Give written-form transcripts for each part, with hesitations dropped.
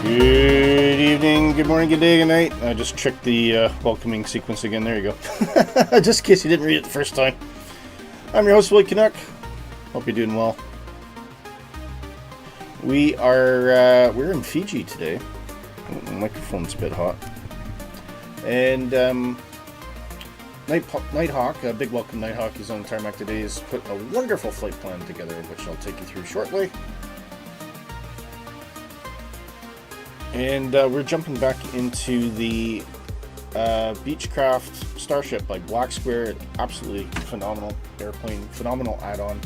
Good evening, good morning, good day, good night. I just checked the welcoming sequence again. There you go. Just in case you didn't read it the first time. I'm your host, Willy Canuck. Hope you're doing well. We're in Fiji today. The microphone's a bit hot. And Nighthawk, Big Welcome Nighthawk, is on tarmac today. Has put a wonderful flight plan together, which I'll take you through shortly. And we're jumping back into the Beechcraft Starship by Black Square. Absolutely phenomenal airplane, phenomenal add-on.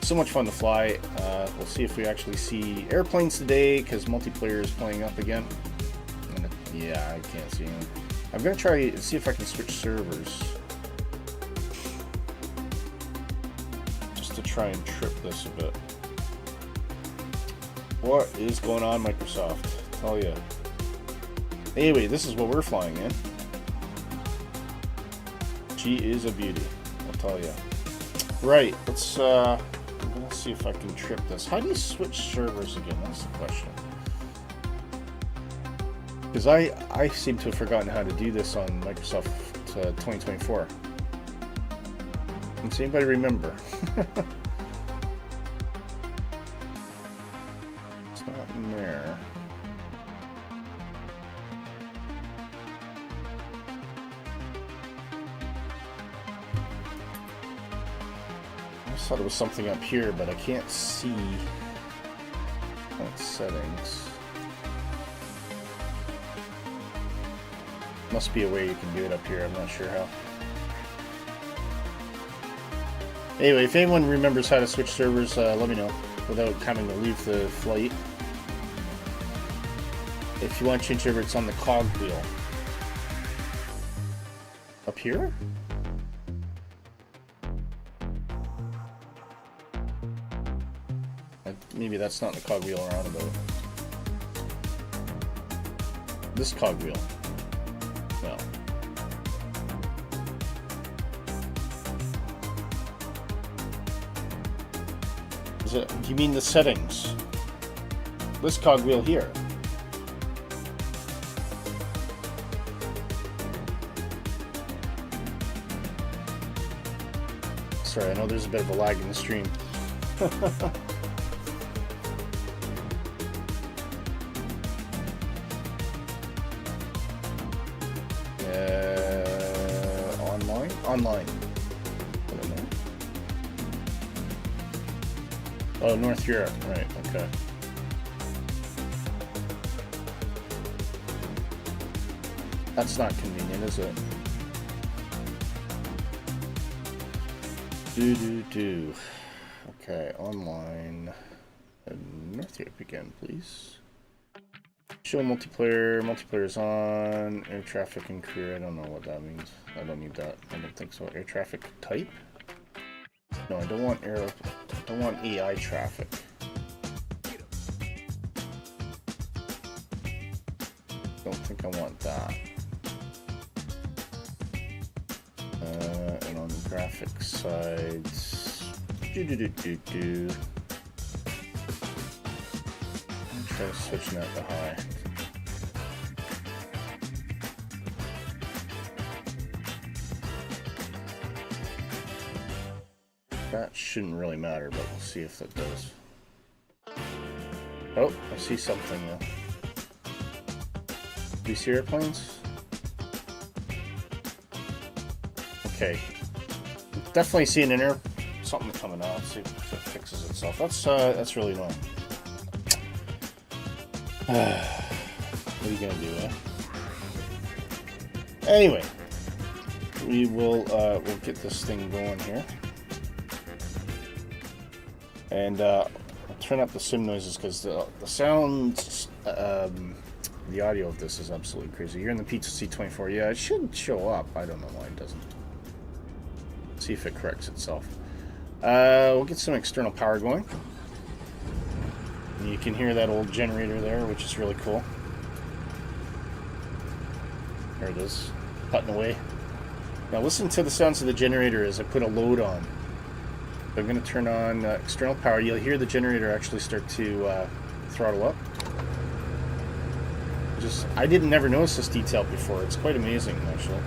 So much fun to fly. We'll see if we actually see airplanes today, because multiplayer is playing up again. Yeah, I can't see them. I'm going to try and see if I can switch servers, just to try and trip this a bit. What is going on, Microsoft? Tell ya. Anyway, this is what we're flying in. She is a beauty, I'll tell ya. Right, let's see if I can trip this. How do you switch servers again? That's the question. Because I seem to have forgotten how to do this on Microsoft 2024. Does anybody remember? It's not in there. I just thought it was something up here, but I can't see. That's settings. Must be a way you can do it up here. I'm not sure how. Anyway, if anyone remembers how to switch servers, let me know without having to leave the flight. If you want to change over, it's on the cog wheel. Up here? Maybe that's not the cog wheel around about. This cog wheel. No. Is it? Do you mean the settings? This cog wheel here. Sorry, I know there's a bit of a lag in the stream. Online. I don't know. Oh, North Europe. Right, okay. That's not convenient, is it? Okay, online. North Europe again, please. Show multiplayer. Multiplayer's on. Air traffic and career. I don't know what that means. I don't need that. I don't think so. Air traffic type? No, I don't want air. I don't want AI traffic. Don't think I want that. And on the graphics side, try switching that to high. That shouldn't really matter, but we'll see if that does. Oh, I see something now. Do you see airplanes? Okay. Definitely seeing an air something coming out. Let's see if it fixes itself. That's really annoying. What are you gonna do, eh? Anyway, we'll get this thing going here, and I'll turn up the sim noises because the sound, the audio of this is absolutely crazy. You're in the P2C24. Yeah, it should show up. I don't know why it doesn't. See if it corrects itself. We'll get some external power going. You can hear that old generator there, which is really cool. There it is, putting away. Now listen to the sounds of the generator as I put a load on. I'm going to turn on external power. You'll hear the generator actually start to throttle up. I didn't never notice this detail before. It's quite amazing, actually.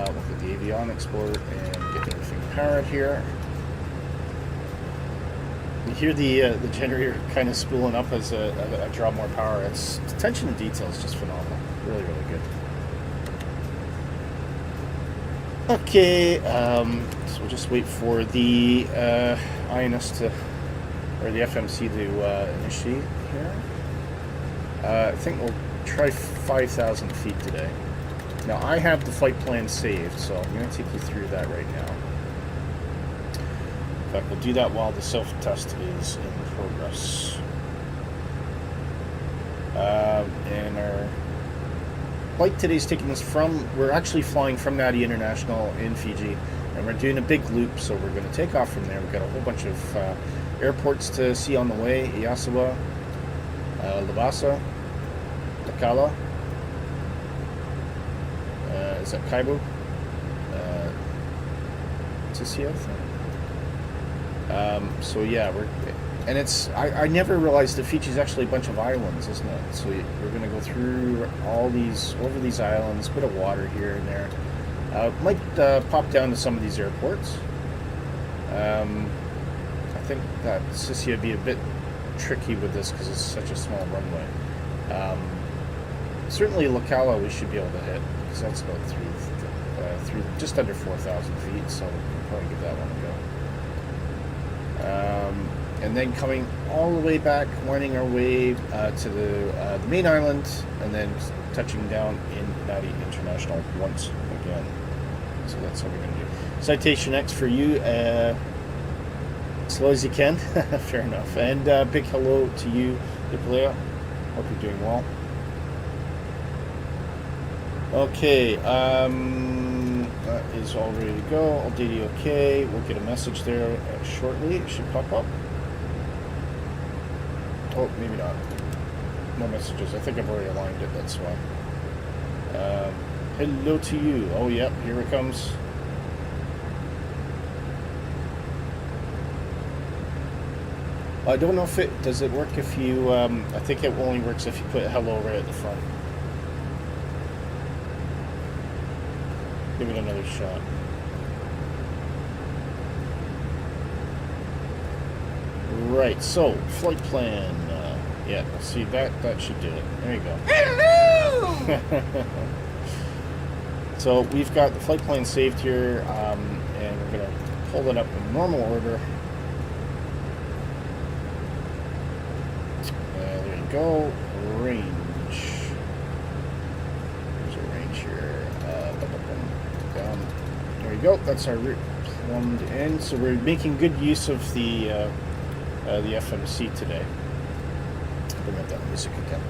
Look at the avionics board and get everything powered here. You hear the generator kind of spooling up as I draw more power. Its attention to detail is just phenomenal. Really, really good. Okay, so we'll just wait for the INS to, or the FMC to initiate here. I think we'll try 5,000 feet today. Now I have the flight plan saved, so I'm going to take you through that right now. In fact, we'll do that while the self-test is in progress. And our flight today is taking us from, we're actually flying from Nadi International in Fiji, and we're doing a big loop, so we're going to take off from there. We've got a whole bunch of airports to see on the way. Iasawa, Labasa, Takala, is that Kaibu? Tisia, I think. So yeah, and it's, I never realized that Fiji's actually a bunch of islands, isn't it? So we're going to go through all these, over these islands, bit of water here and there. Might pop down to some of these airports. I think that Sissia would be a bit tricky with this because it's such a small runway. Certainly Locala we should be able to hit, because that's about through just under 4,000 feet, so we'll probably give that one a go. And then coming all the way back, winding our way to the main island, and then touching down in Nadi International once again. So that's what we're going to do. Citation X for you, slow as you can. Fair enough. And big hello to you, Nicolea. Hope you're doing well. Okay, that is all ready to go. ADD OK. We'll get a message there shortly. It should pop up. Oh, maybe not. No messages. I think I've already aligned it. That's why. Hello to you. Oh, yep. Here it comes. I don't know if it does it work if you. I think it only works if you put hello right at the front. Give it another shot. Right, so flight plan. Yeah, see that should do it. There you go. Hello. So we've got the flight plan saved here, and we're gonna pull it up in normal order. There you go. Range. There's a range here. Down. There you go. That's our route plumbed in. So we're making good use of the FMC today. Bring up that music again.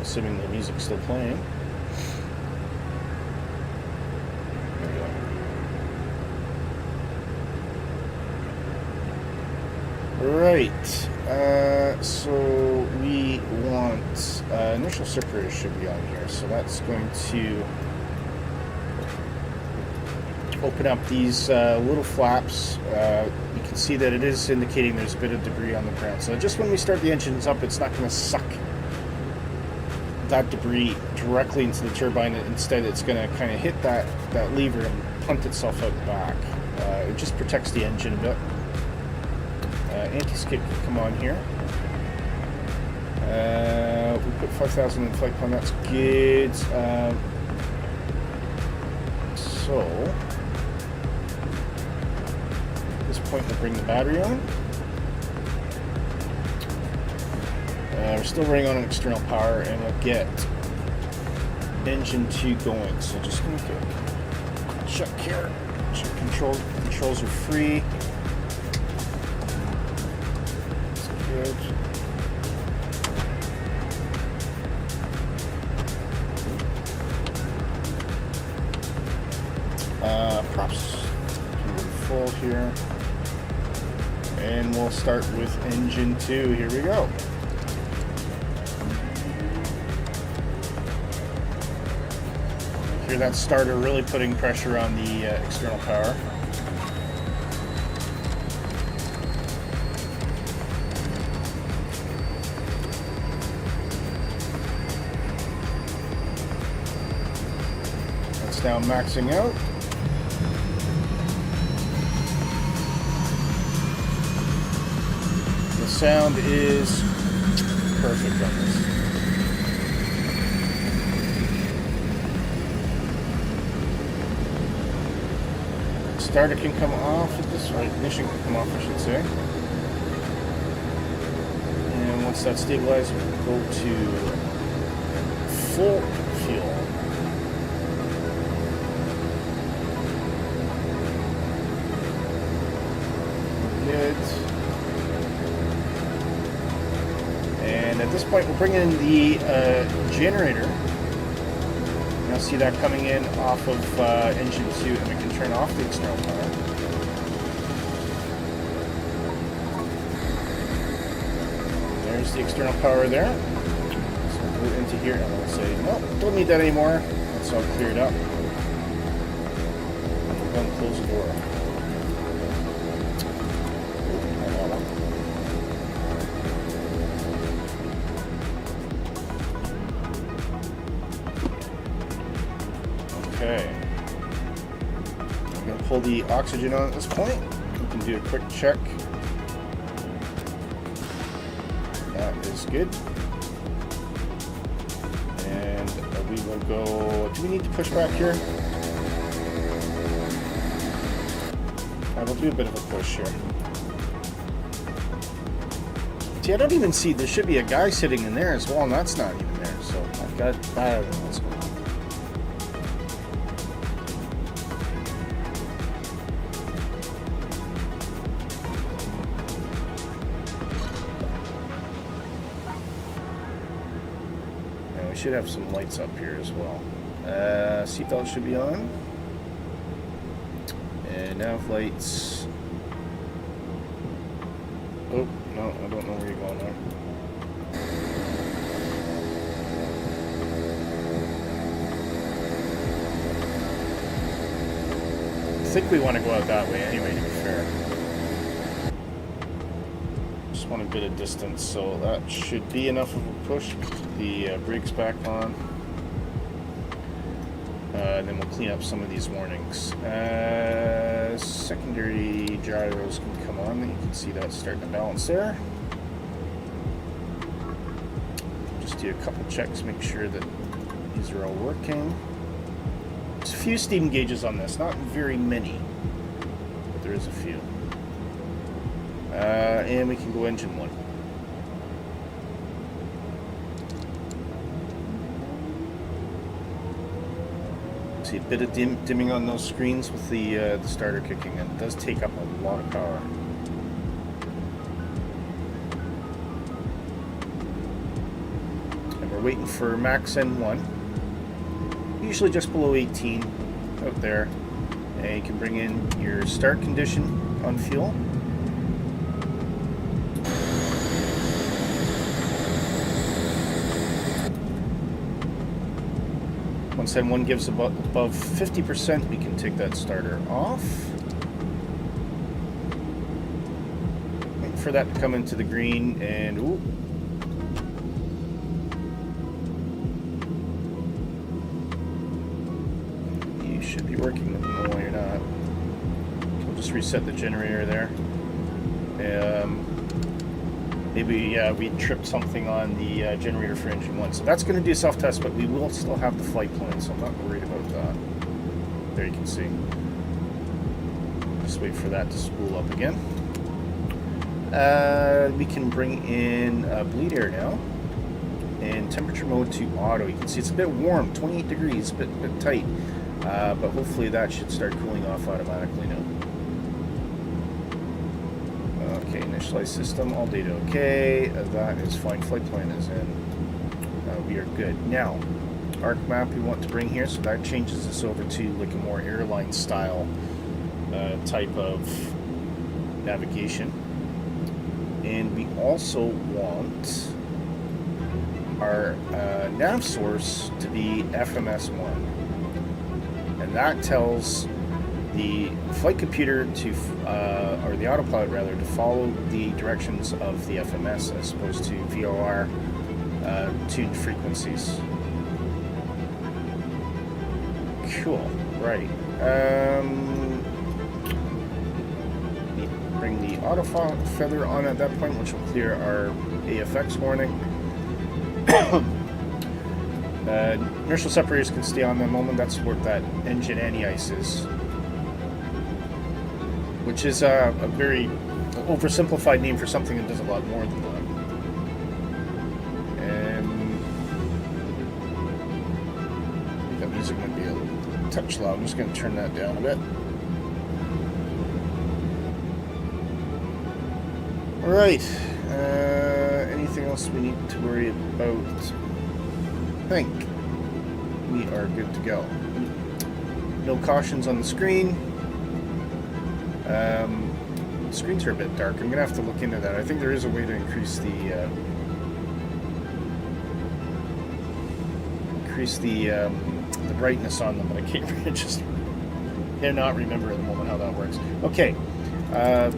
Assuming the music's still playing. Right, so we want initial separator should be on here, so that's going to open up these little flaps. You can see that it is indicating there's a bit of debris on the ground, so just when we start the engines up, it's not going to suck that debris directly into the turbine. Instead, it's going to kind of hit that lever and punt itself out back. It just protects the engine a bit. Anti-skid can come on here. We put 5,000 in the flight plan, that's good. So, at this point we'll bring the battery on. We're still running on an external power, and we'll get engine 2 going. So just going to check here. Check controls. Controls are free. Good. Props full here, and we'll start with engine 2. Here we go. Hear that starter really putting pressure on the external power. Now maxing out. The sound is perfect on this. Starter can come off at this, or ignition can come off, I should say. And once that's stabilized, we'll go to full fuel. And at this point, we'll bring in the generator. You'll see that coming in off of engine 2, and we can turn off the external power. There's the external power there. So we'll go into here, and we'll say, no, don't need that anymore. That's all cleared up. and close the door. Okay. I'm going to pull the oxygen on at this point. We can do a quick check. That is good. And we will go... Do we need to push back here? We'll do a bit of a push here. See, I don't even see... There should be a guy sitting in there as well, and that's not even there. So I've got... I don't know what's going on. Should have some lights up here as well. Seatbelt should be on. And nav lights. Oh, no, I don't know where you're going now. I think we want to go out that way anyway, to be fair. Just want a bit of distance, so that should be enough of a push. The brakes back on, and then we'll clean up some of these warnings. Secondary gyros can come on. You can see that starting to balance there. Just do a couple checks, make sure that these are all working. There's a few steam gauges on this, not very many, but there is a few. And we can go engine 1. See a bit of dimming on those screens with the starter kicking in. It does take up a lot of power. And we're waiting for max N1. Usually just below 18 out there. And you can bring in your start condition on fuel. Once N1 gives above 50%, we can take that starter off. Wait for that to come into the green, and ooh. You should be working. No, you're not. We'll just reset the generator there. Maybe we tripped something on the generator for engine 1. So that's going to do a self-test, but we will still have the flight plan, so I'm not worried about that. There you can see. Just wait for that to spool up again. We can bring in bleed air now. And temperature mode to auto. You can see it's a bit warm, 28 degrees, a bit tight. But hopefully that should start cooling off automatically now. Okay, initialize system, all data okay. That is fine, flight plan is in. We are good. Now, arc map we want to bring here, so that changes this over to like a more airline style type of navigation. And we also want our nav source to be FMS1. And that tells the flight computer to, or the autopilot rather, to follow the directions of the FMS as opposed to VOR tuned frequencies. Cool, right. Bring the auto feather on at that point, which will clear our AFX warning. Inertial separators can stay on the moment. That's what that engine anti-ice is. Which is a very oversimplified name for something that does a lot more than that. And that music might be a touch loud. I'm just going to turn that down a bit. Alright. Anything else we need to worry about? I think we are good to go. No cautions on the screen. Screens are a bit dark. I'm gonna have to look into that. I think there is a way to increase the brightness on them, but I can't just cannot remember at the moment how that works. Okay,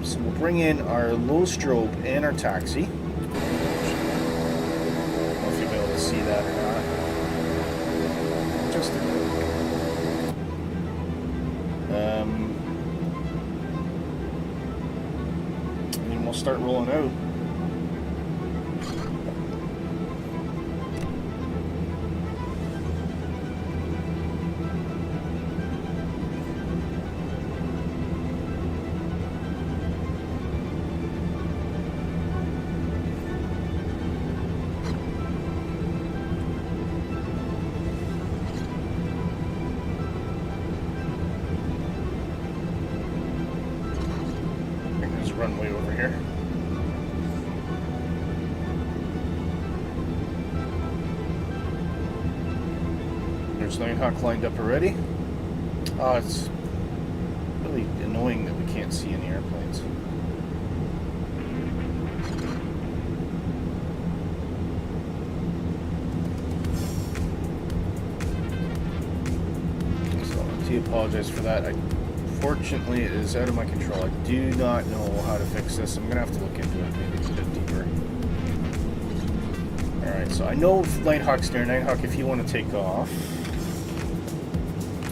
so we'll bring in our low strobe and our taxi. I don't know if you'll be able to see that or not. Just a bit. And then we'll start rolling out. Runway over here. There's Nighthawk lined up already. Oh, it's really annoying that we can't see any airplanes. So I do apologize for that. Fortunately, it is out of my control. I do not know how to fix this. I'm going to have to look into it maybe a bit deeper. Alright, so I know Nighthawk's there. Nighthawk, if you want to take off.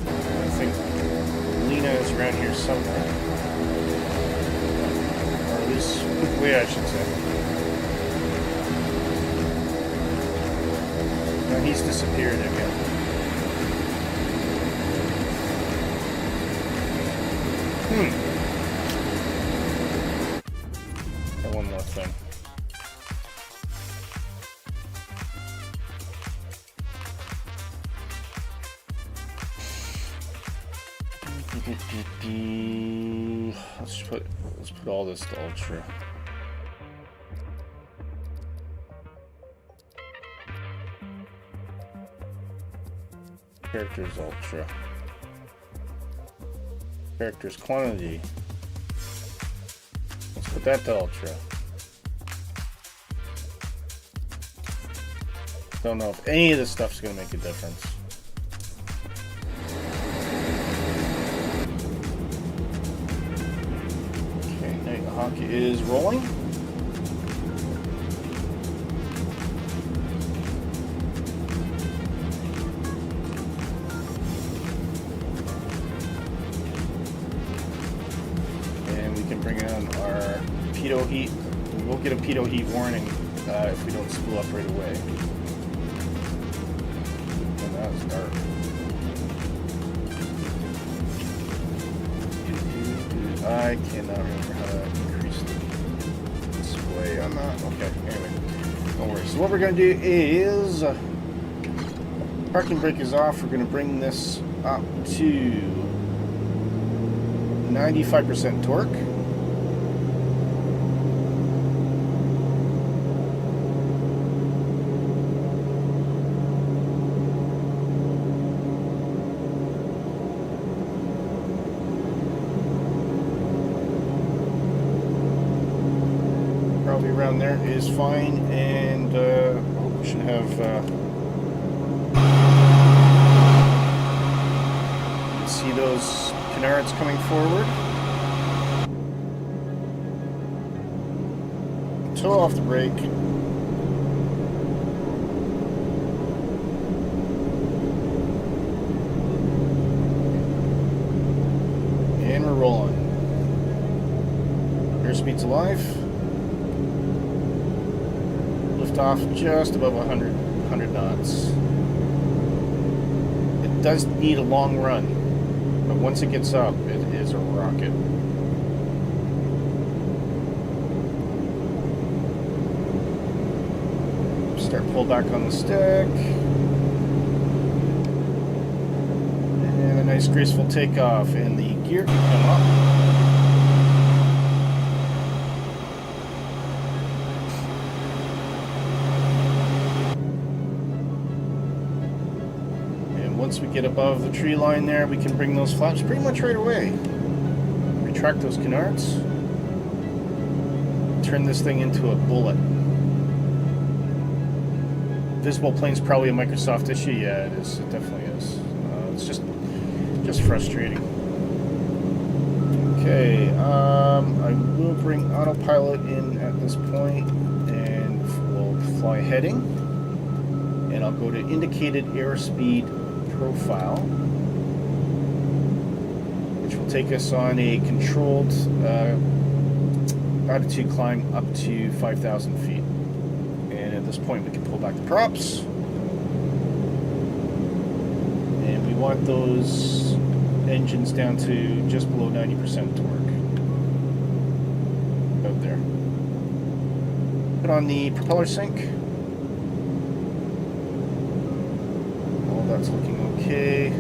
I think Lena is around here somewhere. Or at least, way I should say. No, he's disappeared again. And one more thing. Let's put all this to ultra. Characters ultra. Characters quantity. Let's put that to ultra. Don't know if any of this stuff's gonna make a difference. Okay, Nighthawk is rolling. Pitot heat. We'll get a pitot heat warning if we don't spool up right away. And that was dark. I cannot remember how to increase the display on that. Okay, anyway, no worries. So what we're going to do is parking brake is off. We're going to bring this up to 95% torque. Around there is fine, and we should have see those canards coming forward. Toe off the brake. And we're rolling. Airspeed's alive. Off just above 100 knots. It does need a long run, but once it gets up, it is a rocket. Start pull back on the stick, and a nice graceful takeoff, and the gear can come up. Once we get above the tree line there, we can bring those flaps pretty much right away. Retract those canards. Turn this thing into a bullet. Visible plane's probably a Microsoft issue. Yeah, it is. It definitely is. It's just frustrating. I will bring autopilot in at this point, and we'll fly heading. And I'll go to indicated airspeed profile, which will take us on a controlled altitude climb up to 5,000 feet. And at this point, we can pull back the props. And we want those engines down to just below 90% torque. Out there. Put on the propeller sync. All that's looking okay.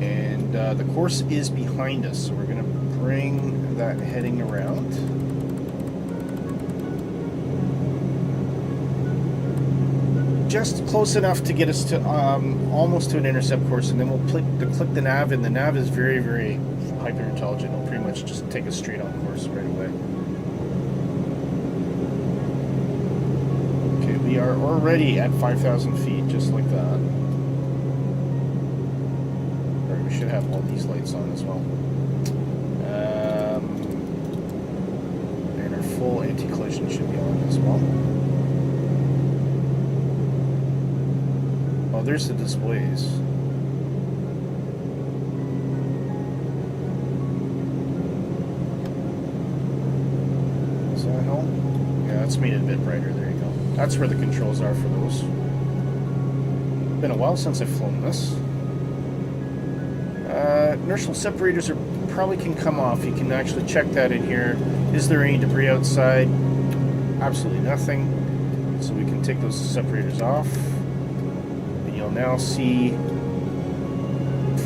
And the course is behind us, so we're going to bring that heading around. Just close enough to get us to almost to an intercept course, and then we'll click the nav, and the nav is very, very hyper intelligent. It'll pretty much just take us straight on course right away. Okay, we are already at 5,000 feet, just like that. Or we should have all these lights on as well. And our full anti-collision should be on as well. Oh, there's the displays. Does that help? Yeah, that's made it a bit brighter. There you go. That's where the controls are for those. Been a while since I've flown this. Inertial separators probably can come off. You can actually check that in here. Is there any debris outside? Absolutely nothing. So we can take those separators off. You'll now see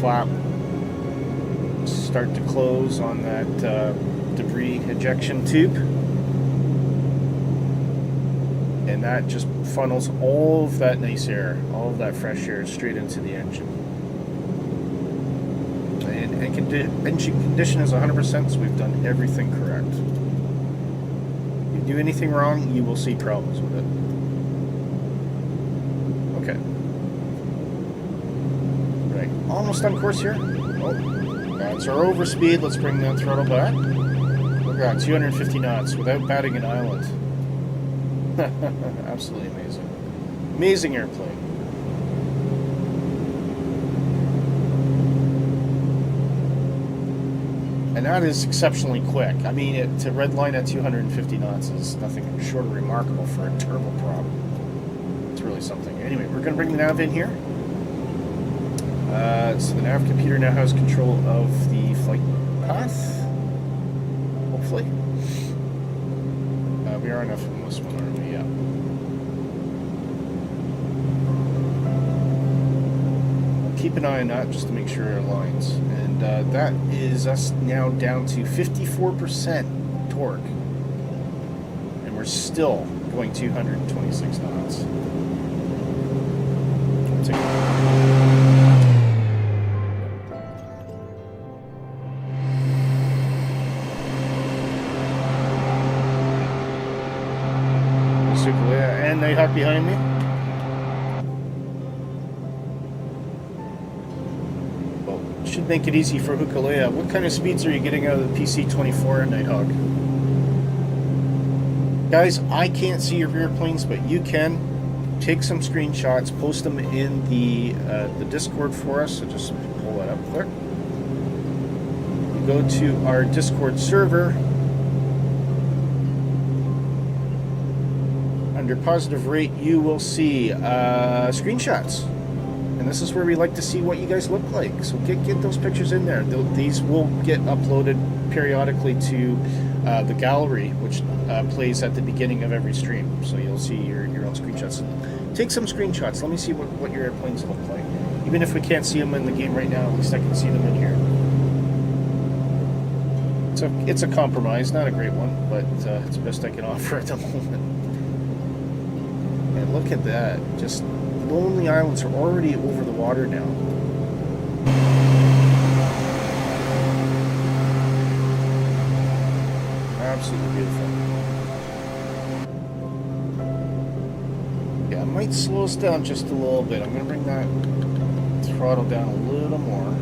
flap start to close on that debris ejection tube, and that just funnels all of that nice air, all of that fresh air straight into the engine. And engine condition is 100%, so we've done everything correct. If you do anything wrong, you will see problems with it. Okay. Almost on course here. Oh, that's our overspeed. Let's bring that throttle back. Look at that, 250 knots without batting an eyelid. Absolutely amazing. Amazing airplane. And that is exceptionally quick. I mean, to red line at 250 knots is nothing short of remarkable for a turboprop. It's really something. Anyway, we're going to bring the nav in here. So the nav computer now has control of the flight path, hopefully. We are enough in this one, aren't we? Yeah. Keep an eye on that just to make sure it aligns. And that is us now down to 54% torque. And we're still going 226 knots. Take it. And Nighthawk behind me. Well, should make it easy for Hukalea. What kind of speeds are you getting out of the PC-24 and Nighthawk? Guys, I can't see your airplanes, but you can. Take some screenshots, post them in the Discord for us. So just pull that up quick. You go to our Discord server. Under positive rate, you will see screenshots, and this is where we like to see what you guys look like. So get those pictures in there. These will get uploaded periodically to the gallery, which plays at the beginning of every stream. So you'll see your own screenshots. Take some screenshots. Let me see what your airplanes look like. Even if we can't see them in the game right now, at least I can see them in here. It's a compromise, not a great one, but it's the best I can offer at the moment. And look at that. Just Lonely Islands are already over the water now. Absolutely beautiful. Yeah, I might slow us down just a little bit. I'm going to bring that throttle down a little more.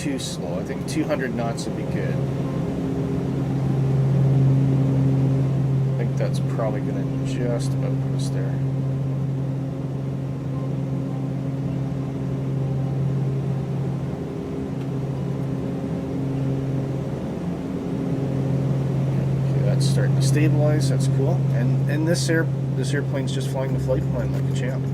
too slow. I think 200 knots would be good. I think that's probably going to just about put us there. Okay, that's starting to stabilize. That's cool. And this airplane's just flying the flight plan like a champ.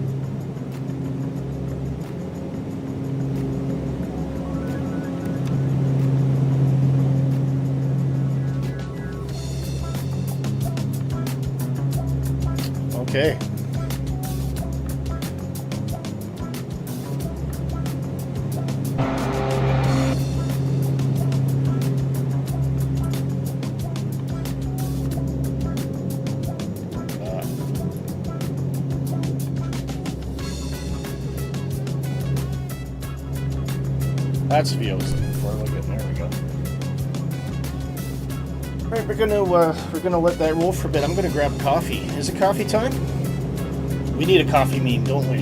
Okay. That's the view I was looking for. Look at, there we go. Alright, we're gonna let that roll for a bit. I'm gonna grab coffee. Is it coffee time? We need a coffee meme, don't we?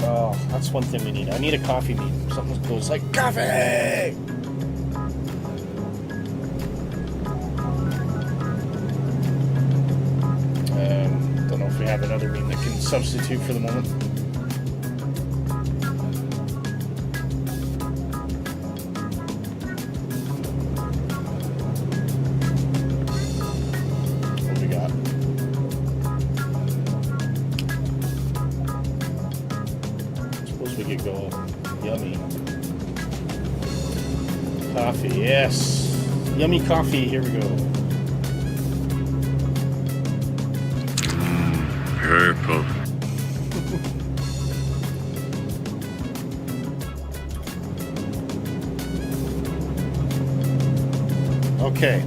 Oh, that's one thing we need. I need a coffee meme. Something goes like, coffee! Don't know if we have another meme that can substitute for the moment. Coffee, yes. Yummy coffee, here we go. Purple. Okay,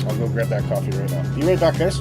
I'll go grab that coffee right now. Be right back, guys.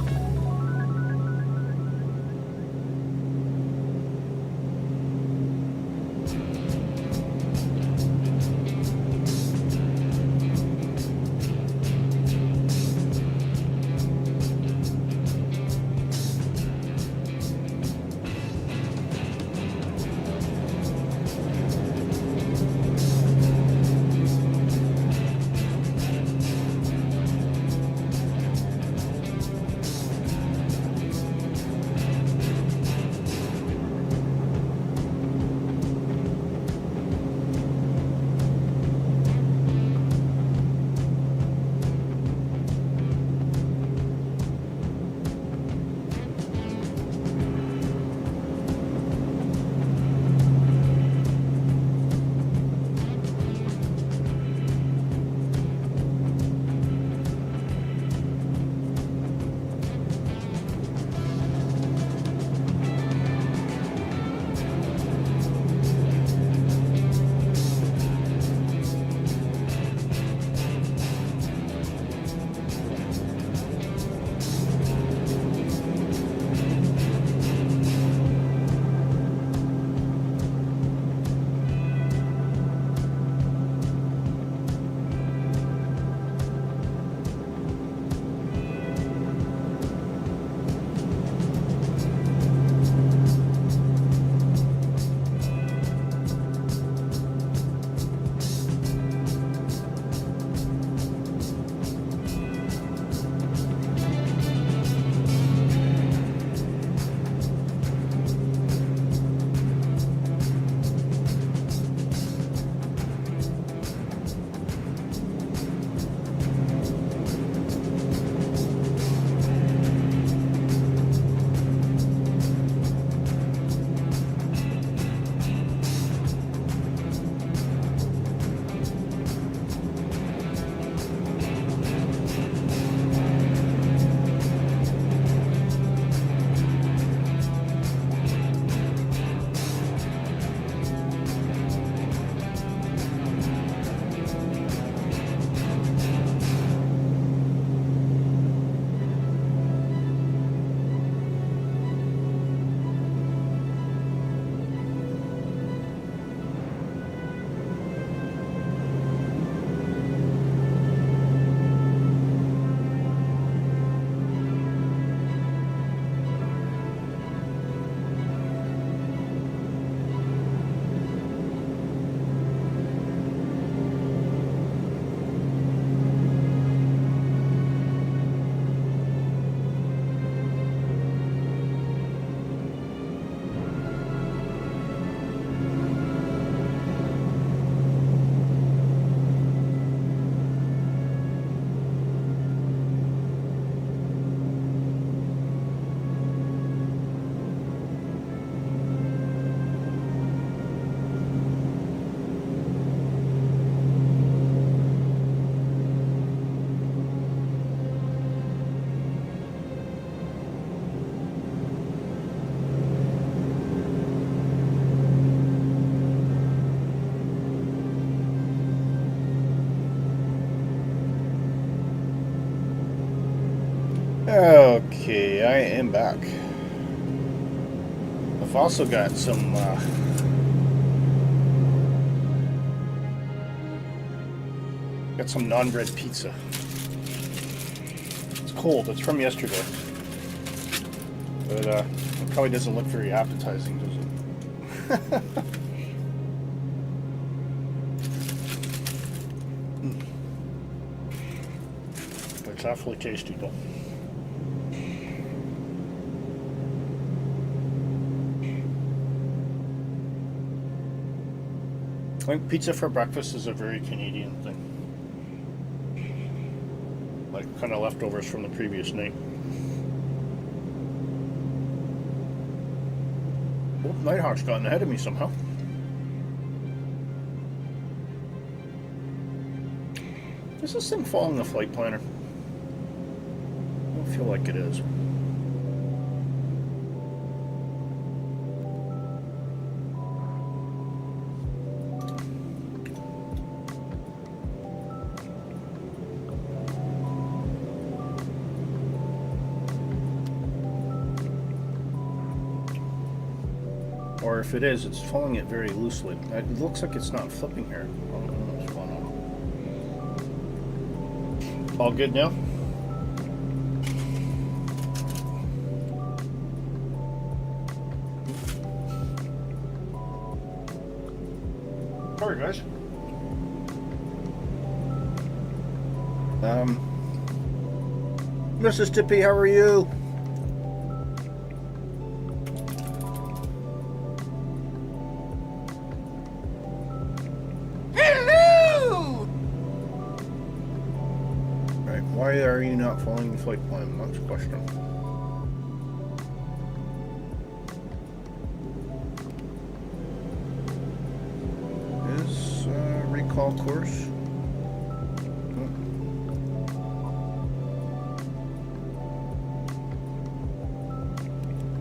Okay, I am back. I've also got some non-bread pizza. It's cold. It's from yesterday, but it probably doesn't look very appetizing, does it? It's awfully tasty, though. I think pizza for breakfast is a very Canadian thing. Like kind of leftovers from the previous night. Oh, Nighthawk's gotten ahead of me somehow. Is this thing following the flight planner? I don't feel like it is. Or if it is, it's following it very loosely. It looks like it's not flipping here. I don't know what's going on. All good now? Sorry, guys. Mrs. Tippy, how are you? Why are you not following the flight plan? That's the question. Is recall course?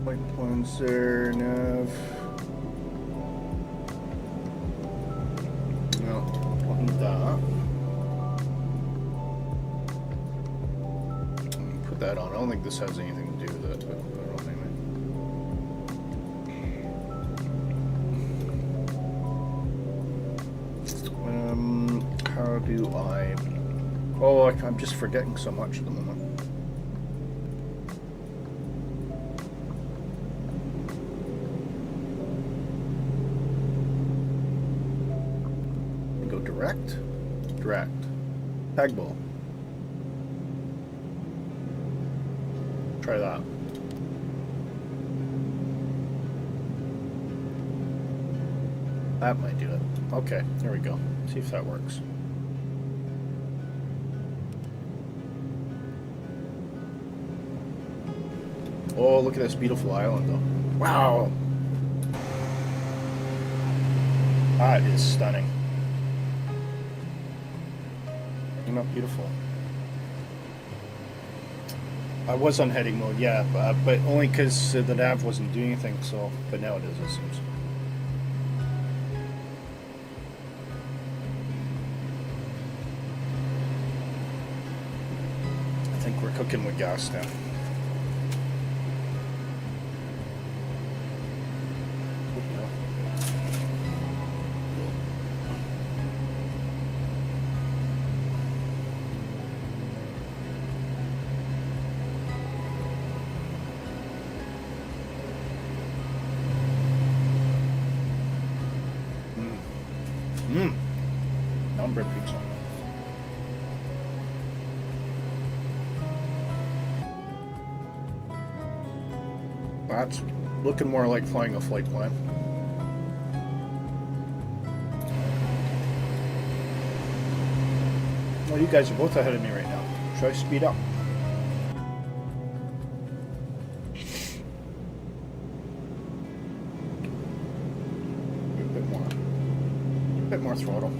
Flight plans there, nav. No, don't need that. That on. I don't think this has anything to do with it, but I don't name it. How do I... Oh, I'm just forgetting so much at the moment. Go direct? Direct. Tag ball. Try that. That might do it. Okay, there we go. See if that works. Oh, look at this beautiful island, though. Wow! That is stunning. Isn't that beautiful? I was on heading mode, yeah, but only because the nav wasn't doing anything, so, but now it is, it seems. I think we're cooking with gas now. Non-bread pizza. That's looking more like flying a flight plan. Well, you guys are both ahead of me right now. Should I speed up? A bit more throttle.